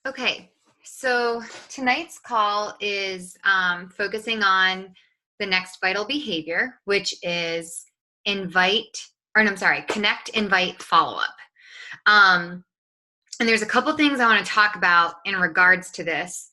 Okay, so tonight's call is focusing on the next vital behavior, which is connect, invite, follow up. Um, and there's a couple things I want to talk about in regards to this.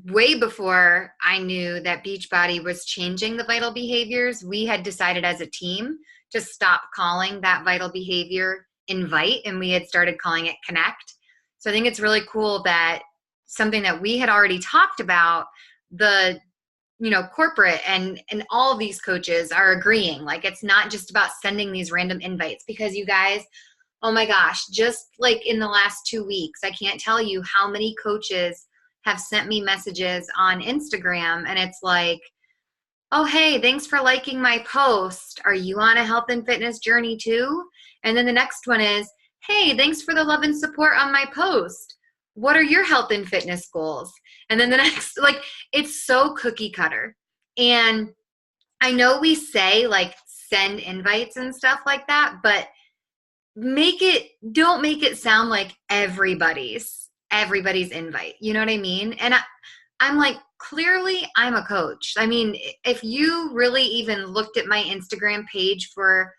Way before I knew that Beachbody was changing the vital behaviors, we had decided as a team to stop calling that vital behavior invite, and we had started calling it connect. So I think it's really cool that something that we had already talked about, the corporate and all of these coaches are agreeing. Like, it's not just about sending these random invites, because you guys, oh my gosh, just like in the last 2 weeks, I can't tell you how many coaches have sent me messages on Instagram, and it's like, oh, hey, thanks for liking my post. Are you on a health and fitness journey too? And then the next one is, hey, thanks for the love and support on my post. What are your health and fitness goals? And then the next, like, it's so cookie cutter. And I know we say like send invites and stuff like that, but don't make it sound like everybody's invite. You know what I mean? And I'm like, clearly I'm a coach. I mean, if you really even looked at my Instagram page for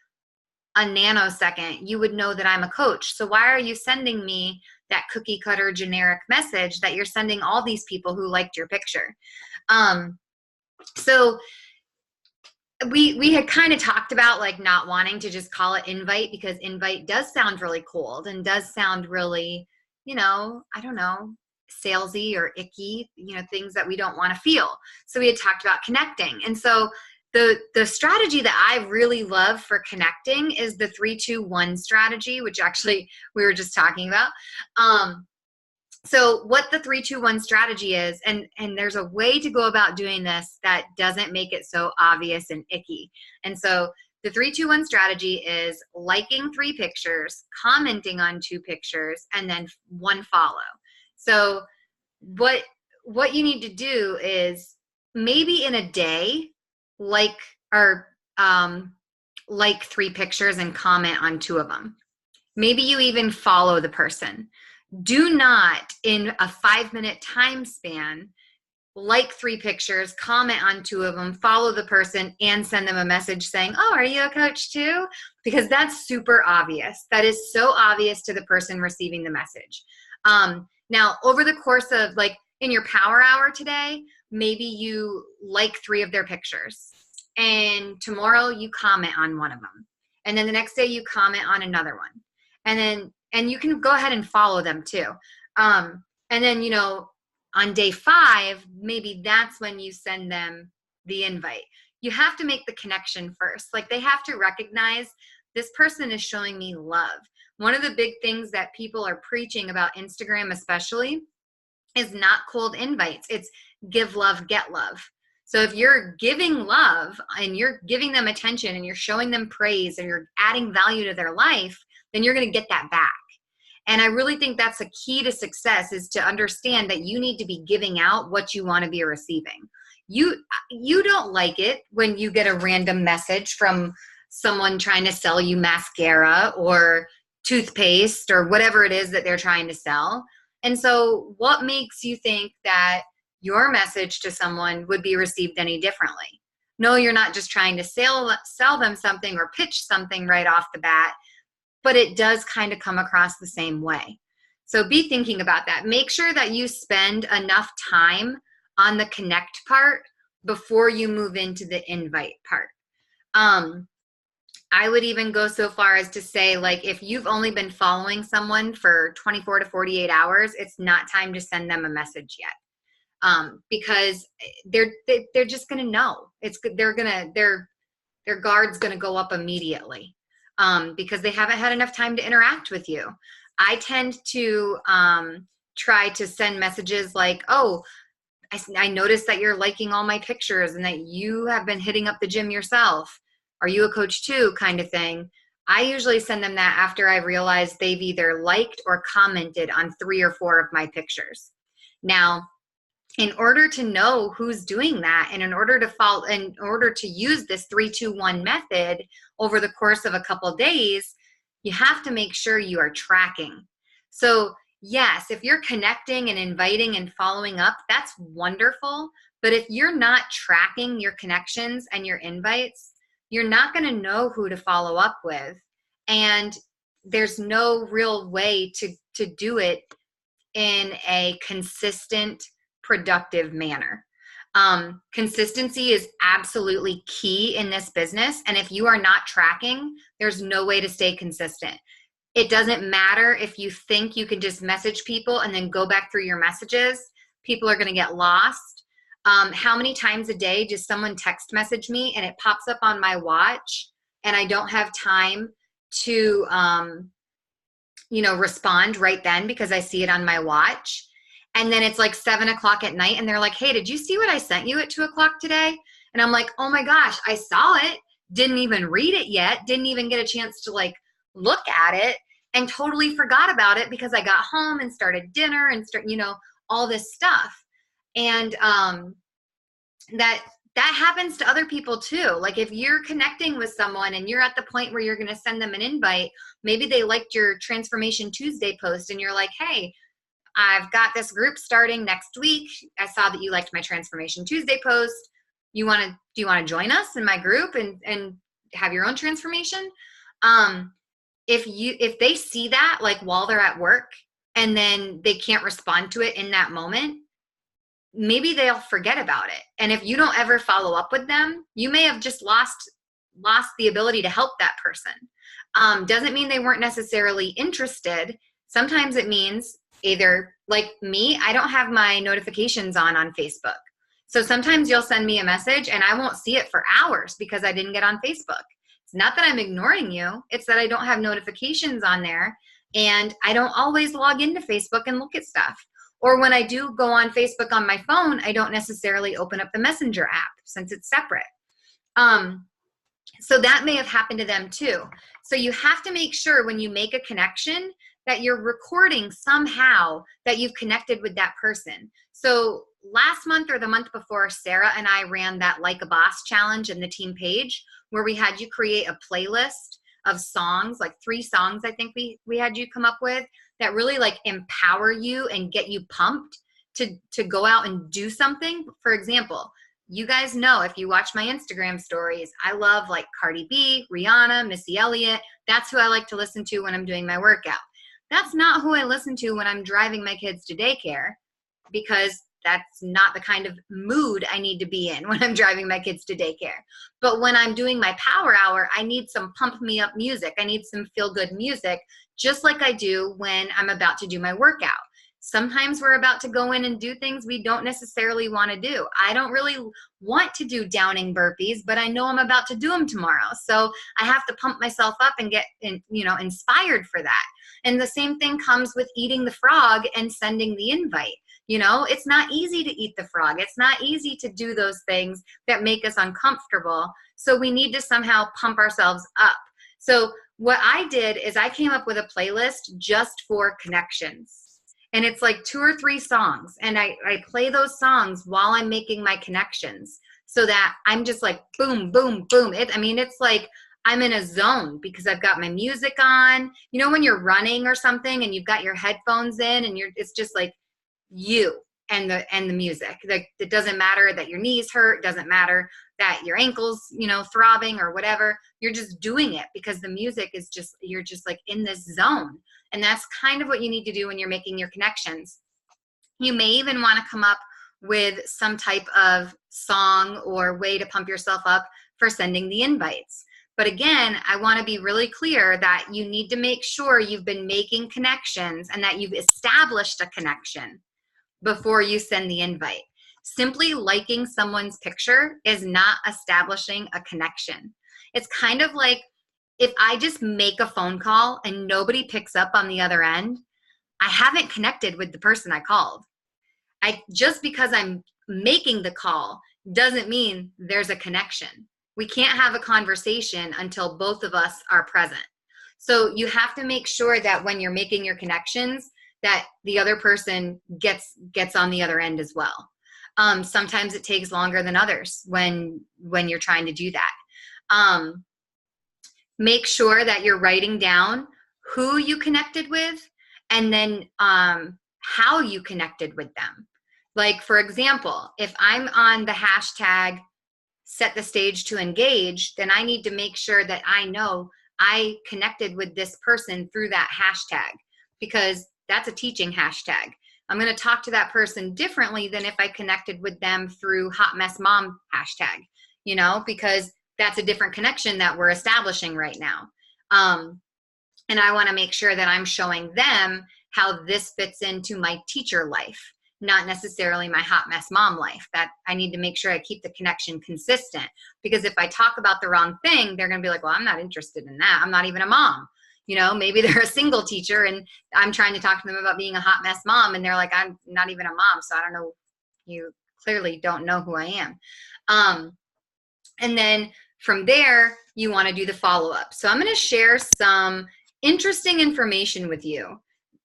a nanosecond, you would know that I'm a coach. So why are you sending me that cookie cutter generic message that you're sending all these people who liked your picture? So we had kind of talked about like not wanting to just call it invite, because invite does sound really cold and does sound really, I don't know, salesy or icky, things that we don't want to feel. So we had talked about connecting. And so the strategy that I really love for connecting is the 3-2-1 strategy, which actually we were just talking about. So what the 3-2-1 strategy is, and there's a way to go about doing this that doesn't make it so obvious and icky. And so the 3-2-1 strategy is liking 3 pictures, commenting on 2 pictures, and then 1 follow. So what you need to do is maybe in a day, like 3 pictures and comment on 2 of them. Maybe you even follow the person. Do not, in a 5-minute time span, like 3 pictures, comment on 2 of them, follow the person, and send them a message saying, oh, are you a coach too? Because that's super obvious. That is so obvious to the person receiving the message. Now, over the course of, like, in your power hour today, maybe you like 3 of their pictures, and tomorrow you comment on 1 of them. And then the next day you comment on another one. And you can go ahead and follow them too. And then, on day 5, maybe that's when you send them the invite. You have to make the connection first. Like, they have to recognize this person is showing me love. One of the big things that people are preaching about Instagram especially is not cold invites. It's give love, get love. So if you're giving love and you're giving them attention and you're showing them praise and you're adding value to their life, then you're going to get that back. And I really think that's a key to success, is to understand that you need to be giving out what you want to be receiving. You don't like it when you get a random message from someone trying to sell you mascara or toothpaste or whatever it is that they're trying to sell. And so what makes you think that your message to someone would be received any differently? No, you're not just trying to sell them something or pitch something right off the bat, but it does kind of come across the same way. So be thinking about that. Make sure that you spend enough time on the connect part before you move into the invite part. I would even go so far as to say, like, if you've only been following someone for 24 to 48 hours, it's not time to send them a message yet. Because they're just going to know. Their guard's going to go up immediately. Because they haven't had enough time to interact with you. I tend to try to send messages like, oh, I noticed that you're liking all my pictures and that you have been hitting up the gym yourself. Are you a coach too? Kind of thing. I usually send them that after I realize they've either liked or commented on 3 or 4 of my pictures. Now, in order to know who's doing that, and in order to use this 3-2-1 method over the course of a couple of days, you have to make sure you are tracking. So yes, if you're connecting and inviting and following up, that's wonderful. But if you're not tracking your connections and your invites, you're not going to know who to follow up with. And there's no real way to do it in a consistent, productive manner. Consistency is absolutely key in this business. And if you are not tracking, there's no way to stay consistent. It doesn't matter if you think you can just message people and then go back through your messages. People are going to get lost. How many times a day does someone text message me and it pops up on my watch and I don't have time to, respond right then because I see it on my watch. And then it's like 7:00 at night and they're like, hey, did you see what I sent you at 2:00 today? And I'm like, oh my gosh, I saw it. Didn't even read it yet. Didn't even get a chance to like look at it, and totally forgot about it because I got home and started dinner and all this stuff. And that happens to other people too. Like if you're connecting with someone and you're at the point where you're going to send them an invite, maybe they liked your Transformation Tuesday post and you're like, hey, I've got this group starting next week. I saw that you liked my Transformation Tuesday post. Do you want to join us in my group and have your own transformation? If they see that like while they're at work and then they can't respond to it in that moment, maybe they'll forget about it. And if you don't ever follow up with them, you may have just lost the ability to help that person. Doesn't mean they weren't necessarily interested. Sometimes it means either like me, I don't have my notifications on Facebook. So sometimes you'll send me a message and I won't see it for hours because I didn't get on Facebook. It's not that I'm ignoring you. It's that I don't have notifications on there and I don't always log into Facebook and look at stuff. Or when I do go on Facebook on my phone, I don't necessarily open up the Messenger app since it's separate. So that may have happened to them too. So you have to make sure when you make a connection that you're recording somehow that you've connected with that person. So last month or the month before, Sarah and I ran that Like a Boss challenge in the team page where we had you create a playlist of songs, like 3 songs I think we had you come up with that really like empower you and get you pumped to go out and do something. For example, you guys know if you watch my Instagram stories, I love like Cardi B, Rihanna, Missy Elliott. That's who I like to listen to when I'm doing my workout. That's not who I listen to when I'm driving my kids to daycare because that's not the kind of mood I need to be in when I'm driving my kids to daycare. But when I'm doing my power hour, I need some pump me up music. I need some feel good music, just like I do when I'm about to do my workout. Sometimes we're about to go in and do things we don't necessarily want to do. I don't really want to do downing burpees, but I know I'm about to do them tomorrow. So I have to pump myself up and get inspired for that. And the same thing comes with eating the frog and sending the invite. It's not easy to eat the frog. It's not easy to do those things that make us uncomfortable. So we need to somehow pump ourselves up. So what I did is I came up with a playlist just for connections. And it's like 2 or 3 songs. And I play those songs while I'm making my connections so that I'm just like, boom, boom, boom. It's like I'm in a zone because I've got my music on. When you're running or something and you've got your headphones in and it's just like you and the music. Like it doesn't matter that your knees hurt. It doesn't matter that your ankles, throbbing or whatever. You're just doing it because the music is you're just like in this zone. And that's kind of what you need to do when you're making your connections. You may even want to come up with some type of song or way to pump yourself up for sending the invites. But again, I want to be really clear that you need to make sure you've been making connections and that you've established a connection before you send the invite. Simply liking someone's picture is not establishing a connection. It's kind of like if I just make a phone call and nobody picks up on the other end, I haven't connected with the person I called. Just because I'm making the call doesn't mean there's a connection. We can't have a conversation until both of us are present. So you have to make sure that when you're making your connections, that the other person gets on the other end as well. Sometimes it takes longer than others when you're trying to do that. Make sure that you're writing down who you connected with and then how you connected with them. Like, for example, if I'm on the hashtag set the stage to engage, then I need to make sure that I know I connected with this person through that hashtag, because that's a teaching hashtag. I'm going to talk to that person differently than if I connected with them through hot mess mom hashtag, you know, because that's a different connection that we're establishing right now. And I want to make sure that I'm showing them how this fits into my teacher life, not necessarily my hot mess mom life. That I need to make sure I keep the connection consistent, because if I talk about the wrong thing, they're going to be like, well, I'm not interested in that. I'm not even a mom. You know, maybe they're a single teacher and I'm trying to talk to them about being a hot mess mom, and they're like, I'm not even a mom, so I don't know. You clearly don't know who I am. And then from there, you want to do the follow-up. So I'm going to share some interesting information with you.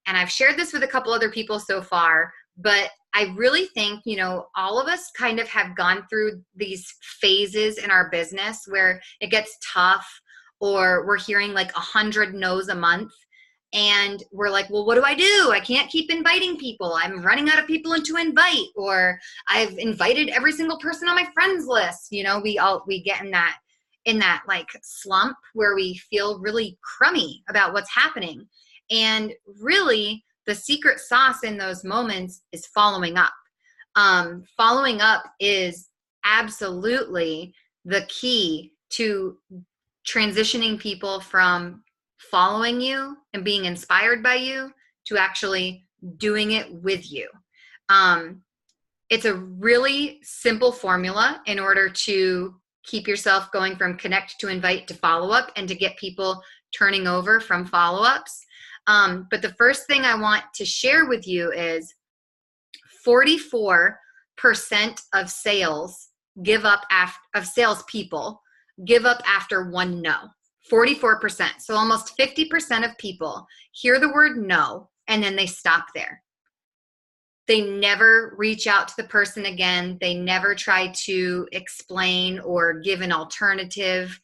And I've shared this with a couple other people so far, but I really think, you know, all of us kind of have gone through these phases in our business where it gets tough, or we're hearing like 100 no's a month. And we're like, well, what do? I can't keep inviting people. I'm running out of people to invite, or I've invited every single person on my friends list. You know, we get in that like slump where we feel really crummy about what's happening. And really the secret sauce in those moments is following up. Following up is absolutely the key to transitioning people from following you and being inspired by you to actually doing it with you. It's a really simple formula in order to keep yourself going from connect to invite to follow up, and to get people turning over from follow-ups. But the first thing I want to share with you is 44% of salespeople give up after one no. 44%. So almost 50% of people hear the word no and then they stop there. They never reach out to the person again. They never try to explain or give an alternative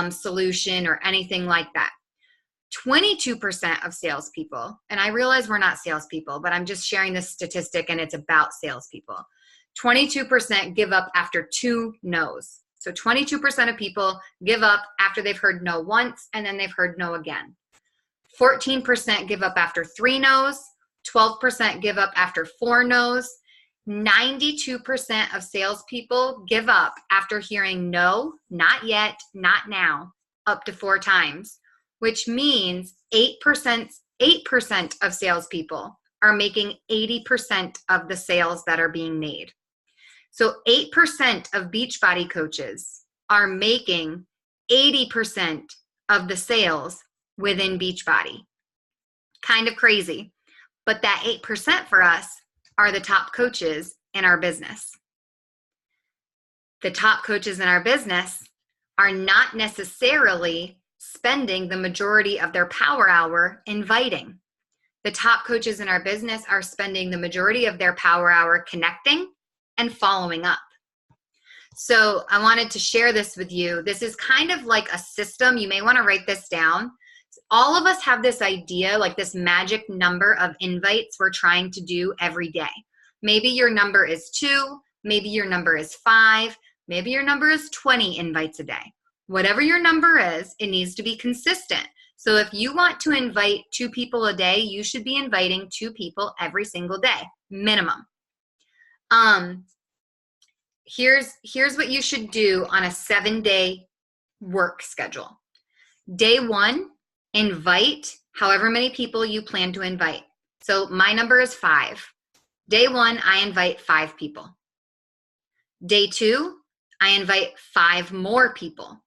solution or anything like that. 22% of salespeople, and I realize we're not salespeople, but I'm just sharing this statistic and it's about salespeople. 22% give up after 2 no's. So 22% of people give up after they've heard no once and then they've heard no again. 14% give up after 3 no's. 12% give up after 4 no's. 92% of salespeople give up after hearing no, not yet, not now, up to 4 times, which means 8% of salespeople are making 80% of the sales that are being made. So 8% of Beachbody coaches are making 80% of the sales within Beachbody. Kind of crazy. But that 8% for us are the top coaches in our business. The top coaches in our business are not necessarily spending the majority of their power hour inviting. The top coaches in our business are spending the majority of their power hour connecting and following up. So I wanted to share this with you. This is kind of like a system. You may want to write this down. All of us have this idea, like this magic number of invites we're trying to do every day. Maybe your number is 2, maybe your number is 5, maybe your number is 20 invites a day. Whatever your number is, it needs to be consistent. So if you want to invite 2 people a day, you should be inviting 2 people every single day, minimum. Here's what you should do on a 7-day work schedule. Day 1, invite however many people you plan to invite. So my number is 5. Day 1, I invite 5 people. Day 2, I invite 5 more people.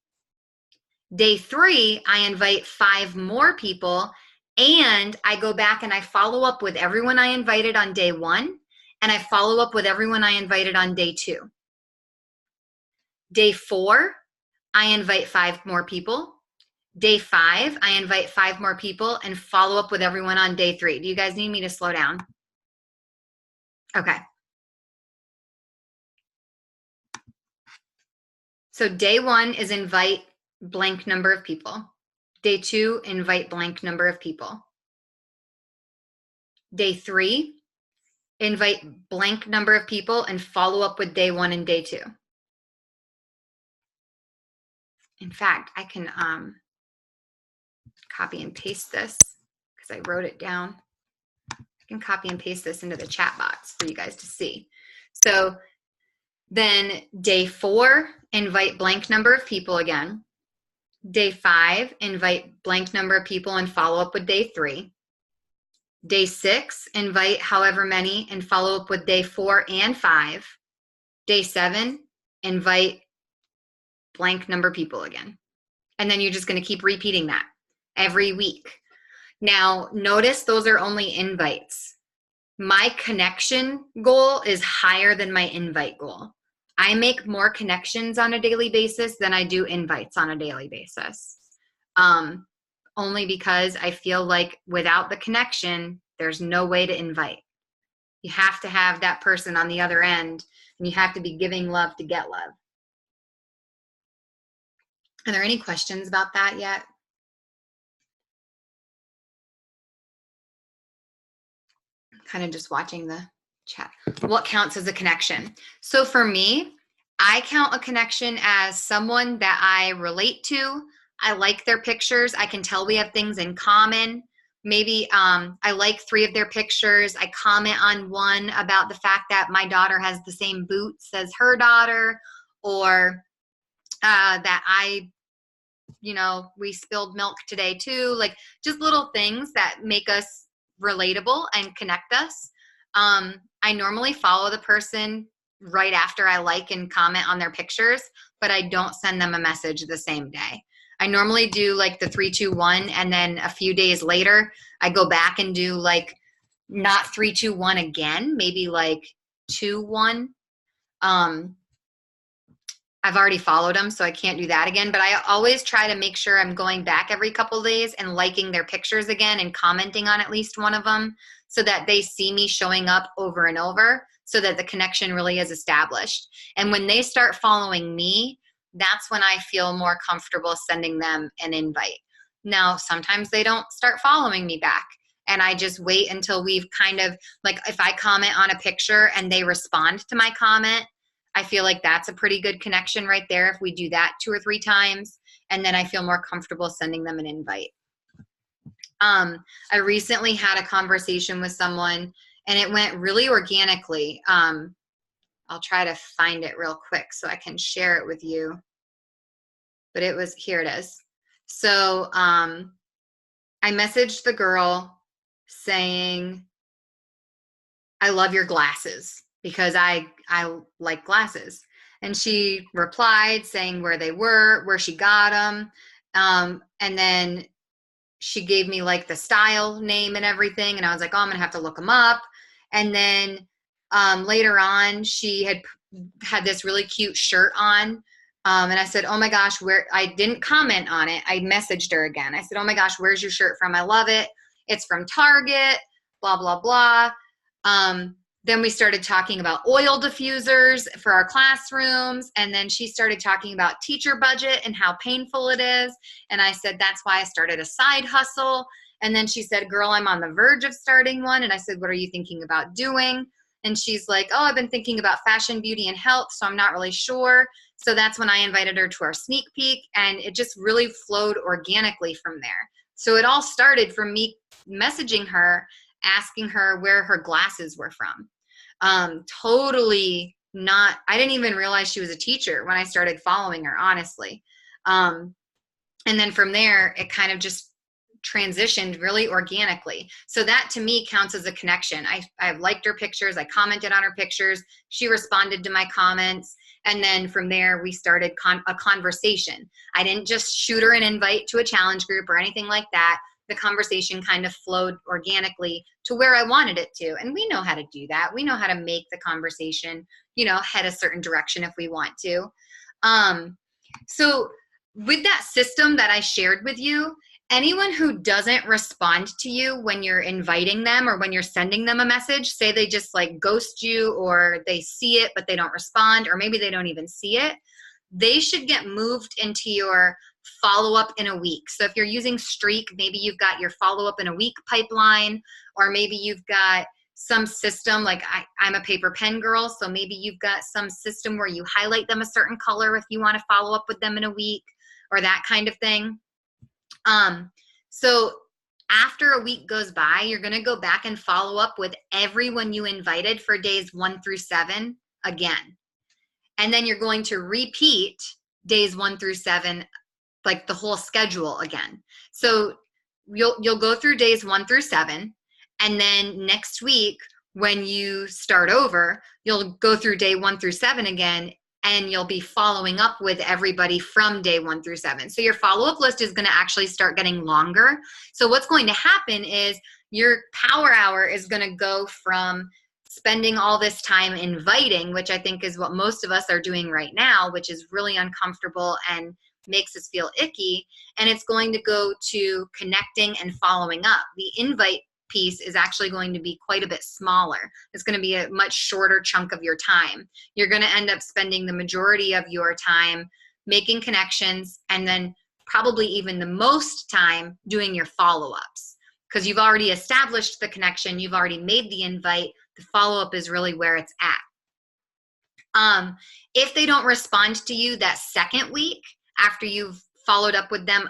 Day 3, I invite 5 more people, and I go back and I follow up with everyone I invited on day 1, and I follow up with everyone I invited on day 2. Day 4, I invite 5 more people. Day 5, I invite 5 more people and follow up with everyone on day 3. Do you guys need me to slow down? Okay. So day 1 is invite blank number of people. Day 2, invite blank number of people. Day 3, invite blank number of people and follow up with day 1 and day 2. In fact, I can copy and paste this because I wrote it down. I can copy and paste this into the chat box for you guys to see. So then day 4, invite blank number of people again. Day 5, invite blank number of people and follow up with day 3. Day 6, invite however many and follow up with day 4 and 5. Day 7, invite blank number of people again. And then you're just going to keep repeating that every week. Now, notice those are only invites. My connection goal is higher than my invite goal. I make more connections on a daily basis than I do invites on a daily basis. Only because I feel like without the connection, there's no way to invite. You have to have that person on the other end, and you have to be giving love to get love. Are there any questions about that yet? Kind of just watching the chat. What counts as a connection? So for me, I count a connection as someone that I relate to. I like their pictures. I can tell we have things in common. Maybe I like 3 of their pictures. I comment on one about the fact that my daughter has the same boots as her daughter, or that we spilled milk today too. Like just little things that make us relatable and connect us. I normally follow the person right after I like and comment on their pictures, but I don't send them a message the same day. I normally do like the 3, 2, 1, and then a few days later, I go back and do like not 3, 2, 1 again, maybe like 2, 1. I've already followed them, so I can't do that again, but I always try to make sure I'm going back every couple days and liking their pictures again and commenting on at least one of them so that they see me showing up over and over so that the connection really is established. And when they start following me, that's when I feel more comfortable sending them an invite. Now, sometimes they don't start following me back, and I just wait until we've kind of, like if I comment on a picture and they respond to my comment, I feel like that's a pretty good connection right there if we do that 2 or 3 times, and then I feel more comfortable sending them an invite. I recently had a conversation with someone, and it went really organically. I'll try to find it real quick so I can share it with you. But here it is. So I messaged the girl saying, I love your glasses, because I like glasses. And she replied saying where they were, where she got them. And then she gave me like the style name and everything. And I was like, oh, I'm going to have to look them up. And then later on, she had this really cute shirt on. And I said, oh my gosh, I didn't comment on it. I messaged her again. I said, oh my gosh, where's your shirt from? I love it. It's from Target, blah, blah, blah. Then we started talking about oil diffusers for our classrooms. And then she started talking about teacher budget and how painful it is. And I said, that's why I started a side hustle. And then she said, girl, I'm on the verge of starting one. And I said, what are you thinking about doing? And she's like, oh, I've been thinking about fashion, beauty, and health, so I'm not really sure. So that's when I invited her to our sneak peek. And it just really flowed organically from there. So it all started from me messaging her, asking her where her glasses were from. Totally not, I didn't even realize she was a teacher when I started following her, honestly. And then from there, it kind of just transitioned really organically. So that to me counts as a connection. I've liked her pictures. I commented on her pictures. She responded to my comments. And then from there, we started a conversation. I didn't just shoot her an invite to a challenge group or anything like that. The conversation kind of flowed organically to where I wanted it to. And we know how to do that. We know how to make the conversation, head a certain direction if we want to. So with that system that I shared with you, anyone who doesn't respond to you when you're inviting them or when you're sending them a message, say they just like ghost you, or they see it but they don't respond, or maybe they don't even see it, they should get moved into your follow up in a week. So if you're using Streak, maybe you've got your follow up in a week pipeline, or maybe you've got some system, like I'm a paper pen girl, so maybe you've got some system where you highlight them a certain color if you want to follow up with them in a week, or that kind of thing. So after a week goes by, you're going to go back and follow up with everyone you invited for days 1 through 7 again. And then you're going to repeat days 1 through 7, like the whole schedule again. So you'll go through days 1 through 7, and then next week when you start over, you'll go through day 1 through 7 again, and you'll be following up with everybody from day 1 through 7. So your follow-up list is going to actually start getting longer. So what's going to happen is your power hour is going to go from spending all this time inviting, which I think is what most of us are doing right now, which is really uncomfortable and makes us feel icky. And it's going to go to connecting and following up. The invite piece is actually going to be quite a bit smaller. It's going to be a much shorter chunk of your time. You're going to end up spending the majority of your time making connections, and then probably even the most time doing your follow-ups, because you've already established the connection, you've already made the invite. The follow-up is really where it's at. If they don't respond to you that second week after you've followed up with them,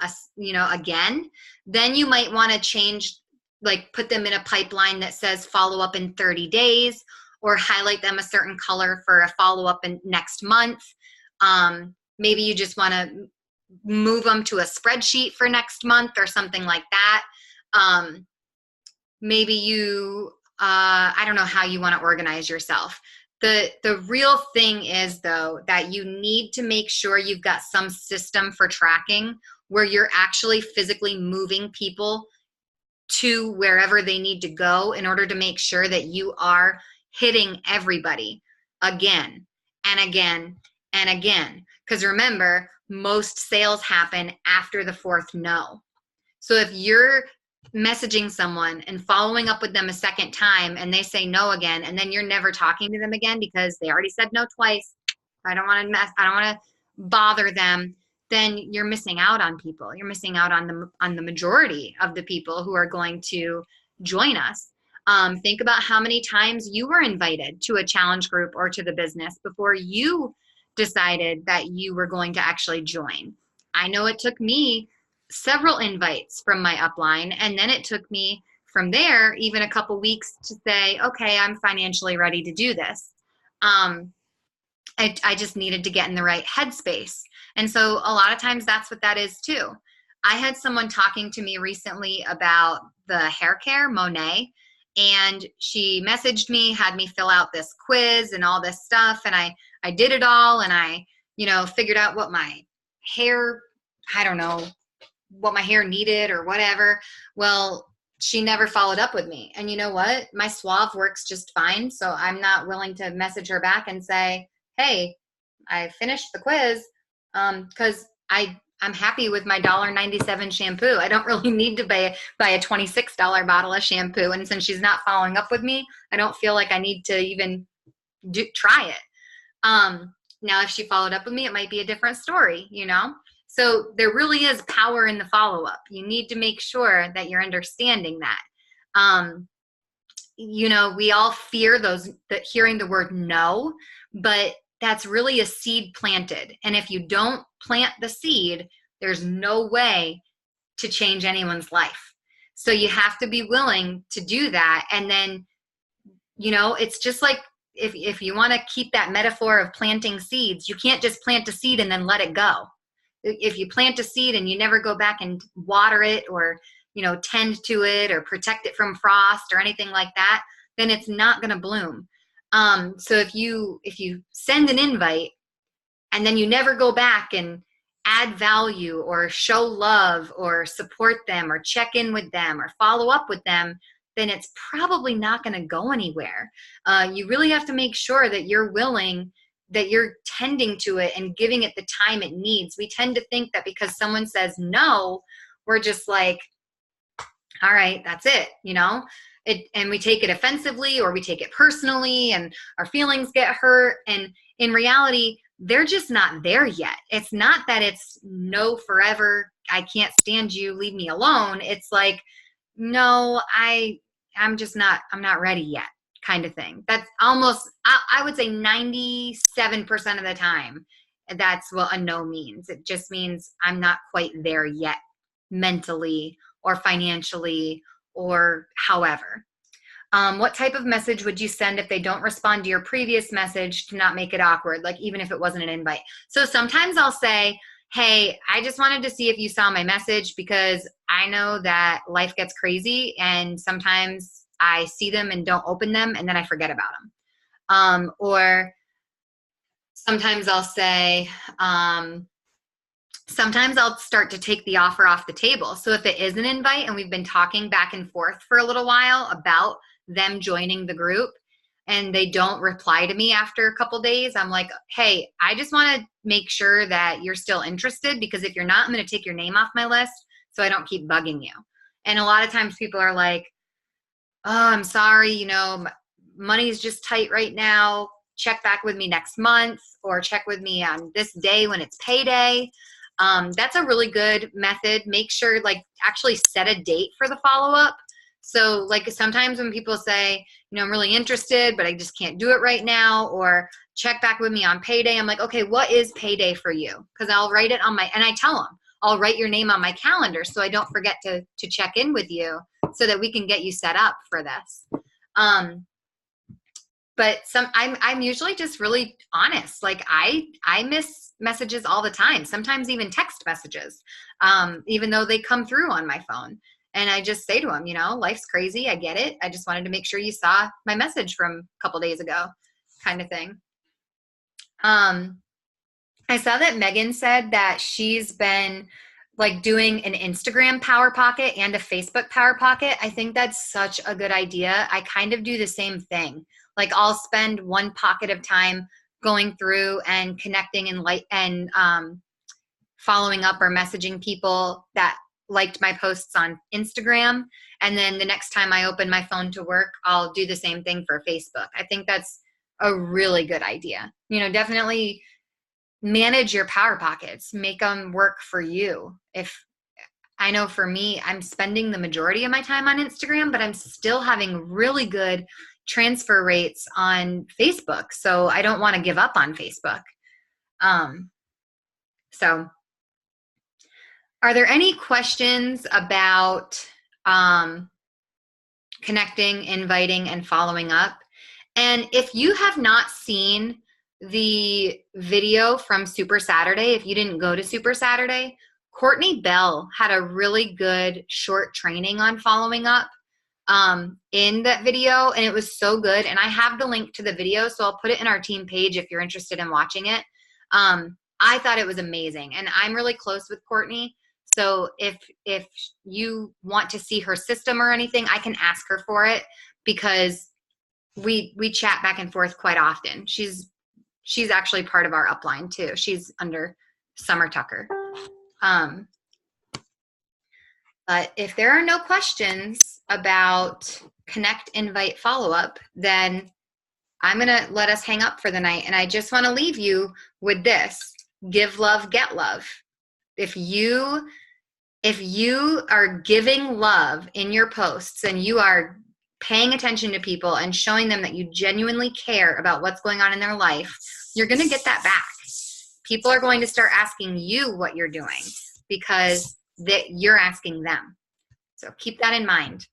again, then you might want to change, like put them in a pipeline that says follow up in 30 days, or highlight them a certain color for a follow up in next month. Maybe you just want to move them to a spreadsheet for next month or something like that. Maybe you, I don't know how you want to organize yourself. The real thing is, though, that you need to make sure you've got some system for tracking where you're actually physically moving people to wherever they need to go in order to make sure that you are hitting everybody again and again and again. Because remember, most sales happen after the 4th no. So if you're messaging someone and following up with them a second time and they say no again, and then you're never talking to them again because they already said no twice, I don't want to bother them, then you're missing out on people. You're missing out on the majority of the people who are going to join us. Think about how many times you were invited to a challenge group or to the business before you decided that you were going to actually join. I know it took me several invites from my upline, and then it took me from there even a couple weeks to say, okay, I'm financially ready to do this. I just needed to get in the right headspace. And so a lot of times that's what that is too. I had someone talking to me recently about the hair care, Monet, and she messaged me, had me fill out this quiz and all this stuff. And I did it all, and I, figured out what my hair, what my hair needed or whatever. Well, she never followed up with me. And you know what? My Suave works just fine. So I'm not willing to message her back and say, hey, I finished the quiz, because I'm happy with my $1.97 shampoo. I don't really need to buy a $26 bottle of shampoo. And since she's not following up with me, I don't feel like I need to even try it. Now, if she followed up with me, it might be a different story, So there really is power in the follow-up. You need to make sure that you're understanding that. We all fear hearing the word no, but that's really a seed planted. And if you don't plant the seed, there's no way to change anyone's life. So you have to be willing to do that. And then, it's just like, if you want to keep that metaphor of planting seeds, you can't just plant a seed and then let it go. If you plant a seed and you never go back and water it or, tend to it or protect it from frost or anything like that, then it's not going to bloom. So if you send an invite and then you never go back and add value or show love or support them or check in with them or follow up with them, then it's probably not going to go anywhere. You really have to make sure that you're willing, that you're tending to it and giving it the time it needs. We tend to think that because someone says no, we're just like, all right, that's it, and we take it offensively or we take it personally and our feelings get hurt. And in reality, they're just not there yet. It's not that it's no forever, I can't stand you, leave me alone. It's like, no, I'm not ready yet, kind of thing. That's almost, I would say 97% of the time, that's what a no means. It just means I'm not quite there yet, mentally or financially or however. What type of message would you send if they don't respond to your previous message to not make it awkward, like even if it wasn't an invite? So sometimes I'll say, hey, I just wanted to see if you saw my message, because I know that life gets crazy and sometimes I see them and don't open them and then I forget about them. Or sometimes I'll say, sometimes I'll start to take the offer off the table. So if it is an invite and we've been talking back and forth for a little while about them joining the group and they don't reply to me after a couple days, I'm like, hey, I just want to make sure that you're still interested, because if you're not, I'm going to take your name off my list so I don't keep bugging you. And a lot of times people are like, oh, I'm sorry, you know, money's just tight right now. Check back with me next month, or check with me on this day when it's payday. That's a really good method. Make sure, like, actually set a date for the follow-up. So like sometimes when people say, you know, I'm really interested, but I just can't do it right now, or check back with me on payday, I'm like, okay, what is payday for you? Because I'll write it on my, and I tell them, I'll write your name on my calendar so I don't forget to check in with you so that we can get you set up for this. But I'm usually just really honest. Like I miss messages all the time, sometimes even text messages, even though they come through on my phone. And I just say to them, you know, life's crazy. I get it. I just wanted to make sure you saw my message from a couple days ago, kind of thing. I saw that Megan said that she's been like doing an Instagram Power Pocket and a Facebook Power Pocket. I think that's such a good idea. I kind of do the same thing. Like I'll spend one pocket of time going through and connecting and following up or messaging people that liked my posts on Instagram. And then the next time I open my phone to work, I'll do the same thing for Facebook. I think that's a really good idea. You know, definitely manage your Power Pockets, make them work for you. If I know for me, I'm spending the majority of my time on Instagram, but I'm still having really good transfer rates on Facebook. So I don't want to give up on Facebook. So are there any questions about connecting, inviting, and following up? And if you have not seen the video from Super Saturday, if you didn't go to Super Saturday, Courtney Bell had a really good short training on following up in that video, and it was so good. And I have the link to the video, so I'll put it in our team page if you're interested in watching it. I thought it was amazing, and I'm really close with Courtney. So if you want to see her system or anything, I can ask her for it, because we chat back and forth quite often. She's actually part of our upline too. She's under Summer Tucker. But if there are no questions about connect, invite, follow up, then I'm going to let us hang up for the night. And I just want to leave you with this: give love, get love. If you are giving love in your posts and you are paying attention to people and showing them that you genuinely care about what's going on in their life, you're going to get that back. People are going to start asking you what you're doing because that you're asking them. So keep that in mind.